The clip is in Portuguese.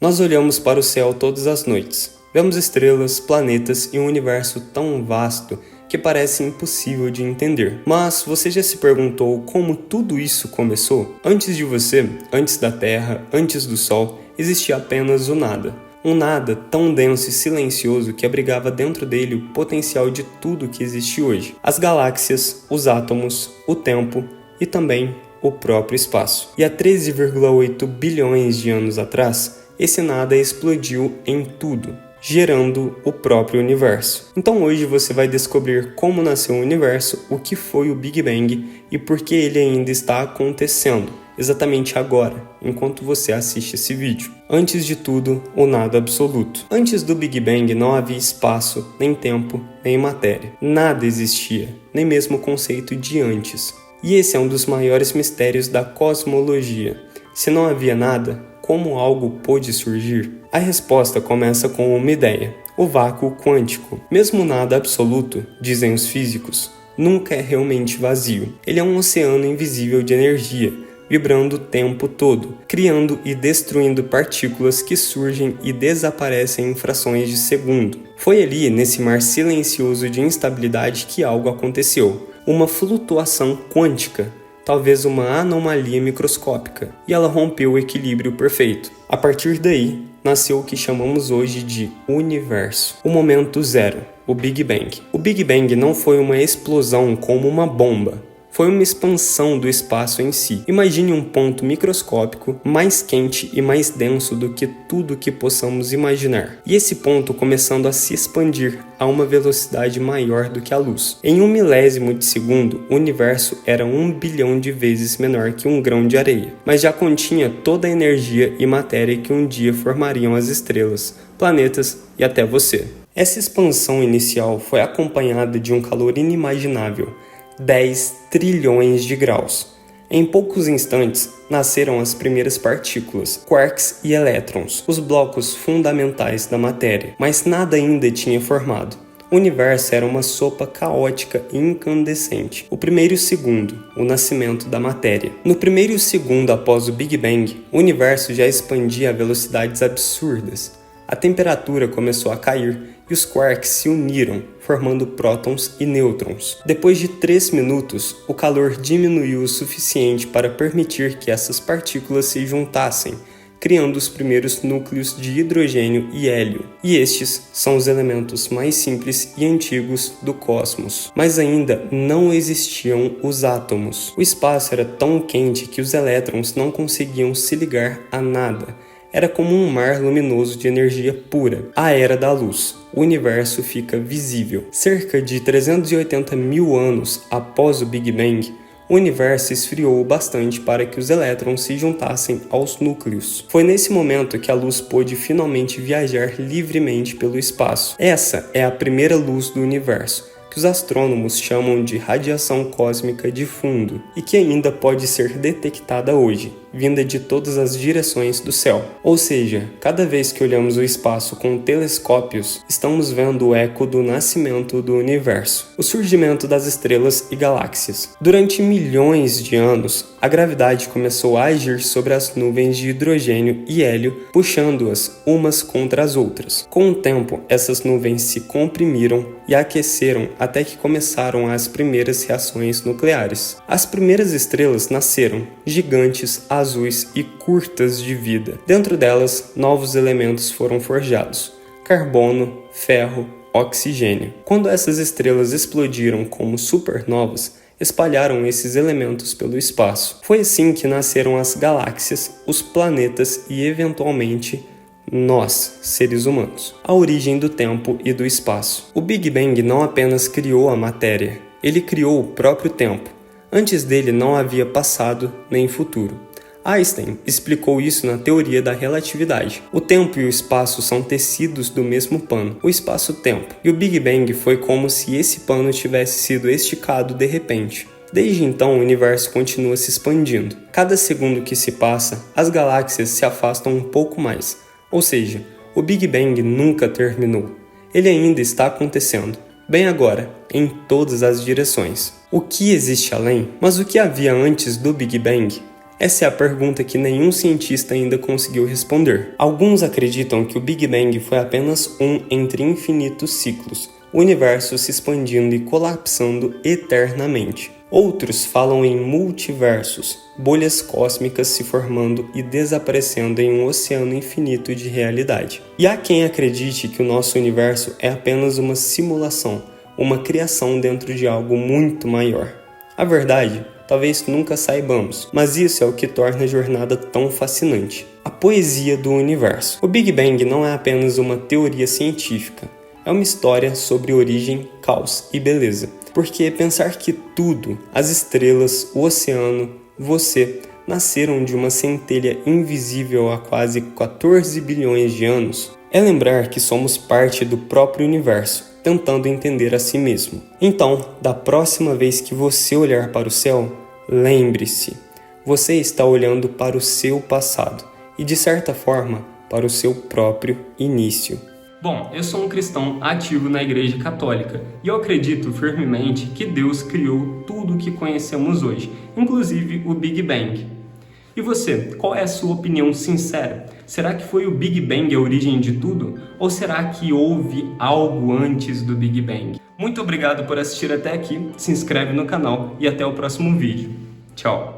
Nós olhamos para o céu todas as noites. Vemos estrelas, planetas e um universo tão vasto que parece impossível de entender. Mas você já se perguntou como tudo isso começou? Antes de você, antes da Terra, antes do Sol, existia apenas o nada. Um nada tão denso e silencioso que abrigava dentro dele o potencial de tudo que existe hoje. As galáxias, os átomos, o tempo e também o próprio espaço. E há 13,8 bilhões de anos atrás, esse nada explodiu em tudo, gerando o próprio universo. Então hoje você vai descobrir como nasceu o universo, o que foi o Big Bang e por que ele ainda está acontecendo, exatamente agora, enquanto você assiste esse vídeo. Antes de tudo, o nada absoluto. Antes do Big Bang não havia espaço, nem tempo, nem matéria. Nada existia, nem mesmo o conceito de antes. E esse é um dos maiores mistérios da cosmologia. Se não havia nada, como algo pôde surgir? A resposta começa com uma ideia: o vácuo quântico. Mesmo nada absoluto, dizem os físicos, nunca é realmente vazio. Ele é um oceano invisível de energia, vibrando o tempo todo, criando e destruindo partículas que surgem e desaparecem em frações de segundo. Foi ali, nesse mar silencioso de instabilidade, que algo aconteceu. Uma flutuação quântica, talvez uma anomalia microscópica, e ela rompeu o equilíbrio perfeito. A partir daí, nasceu o que chamamos hoje de universo. O momento zero, o Big Bang. O Big Bang não foi uma explosão como uma bomba. Foi uma expansão do espaço em si. Imagine um ponto microscópico mais quente e mais denso do que tudo que possamos imaginar. E esse ponto começando a se expandir a uma velocidade maior do que a luz. Em 1 milésimo de segundo, o universo era 1 bilhão de vezes menor que um grão de areia, mas já continha toda a energia e matéria que um dia formariam as estrelas, planetas e até você. Essa expansão inicial foi acompanhada de um calor inimaginável, 10 trilhões de graus. Em poucos instantes, nasceram as primeiras partículas, quarks e elétrons, os blocos fundamentais da matéria, mas nada ainda tinha formado. O universo era uma sopa caótica e incandescente. O primeiro segundo, o nascimento da matéria. No primeiro segundo após o Big Bang, o universo já expandia a velocidades absurdas. A temperatura começou a cair e os quarks se uniram, formando prótons e nêutrons. Depois de 3 minutos, o calor diminuiu o suficiente para permitir que essas partículas se juntassem, criando os primeiros núcleos de hidrogênio e hélio. E estes são os elementos mais simples e antigos do cosmos. Mas ainda não existiam os átomos. O espaço era tão quente que os elétrons não conseguiam se ligar a nada. Era como um mar luminoso de energia pura, a era da luz. O universo fica visível. Cerca de 380 mil anos após o Big Bang, o universo esfriou bastante para que os elétrons se juntassem aos núcleos. Foi nesse momento que a luz pôde finalmente viajar livremente pelo espaço. Essa é a primeira luz do universo, que os astrônomos chamam de radiação cósmica de fundo e que ainda pode ser detectada hoje, vinda de todas as direções do céu. Ou seja, cada vez que olhamos o espaço com telescópios, estamos vendo o eco do nascimento do universo, o surgimento das estrelas e galáxias. Durante milhões de anos, a gravidade começou a agir sobre as nuvens de hidrogênio e hélio, puxando-as umas contra as outras. Com o tempo, essas nuvens se comprimiram e aqueceram até que começaram as primeiras reações nucleares. As primeiras estrelas nasceram, gigantes, azuis e curtas de vida. Dentro delas, novos elementos foram forjados: carbono, ferro, oxigênio. Quando essas estrelas explodiram como supernovas, espalharam esses elementos pelo espaço. Foi assim que nasceram as galáxias, os planetas e, eventualmente, nós, seres humanos. A origem do tempo e do espaço. O Big Bang não apenas criou a matéria, ele criou o próprio tempo. Antes dele não havia passado nem futuro. Einstein explicou isso na teoria da relatividade. O tempo e o espaço são tecidos do mesmo pano, o espaço-tempo. E o Big Bang foi como se esse pano tivesse sido esticado de repente. Desde então, o universo continua se expandindo. Cada segundo que se passa, as galáxias se afastam um pouco mais. Ou seja, o Big Bang nunca terminou. Ele ainda está acontecendo, bem agora, em todas as direções. O que existe além? Mas o que havia antes do Big Bang? Essa é a pergunta que nenhum cientista ainda conseguiu responder. Alguns acreditam que o Big Bang foi apenas um entre infinitos ciclos, o universo se expandindo e colapsando eternamente. Outros falam em multiversos, bolhas cósmicas se formando e desaparecendo em um oceano infinito de realidade. E há quem acredite que o nosso universo é apenas uma simulação, uma criação dentro de algo muito maior. A verdade, talvez nunca saibamos, mas isso é o que torna a jornada tão fascinante. A poesia do universo. O Big Bang não é apenas uma teoria científica, é uma história sobre origem, caos e beleza. Porque pensar que tudo, as estrelas, o oceano, você, nasceram de uma centelha invisível há quase 14 bilhões de anos, é lembrar que somos parte do próprio universo, tentando entender a si mesmo. Então, da próxima vez que você olhar para o céu, lembre-se, você está olhando para o seu passado e, de certa forma, para o seu próprio início. Bom, eu sou um cristão ativo na Igreja Católica e eu acredito firmemente que Deus criou tudo o que conhecemos hoje, inclusive o Big Bang. E você, qual é a sua opinião sincera? Será que foi o Big Bang a origem de tudo? Ou será que houve algo antes do Big Bang? Muito obrigado por assistir até aqui, se inscreve no canal e até o próximo vídeo. Tchau!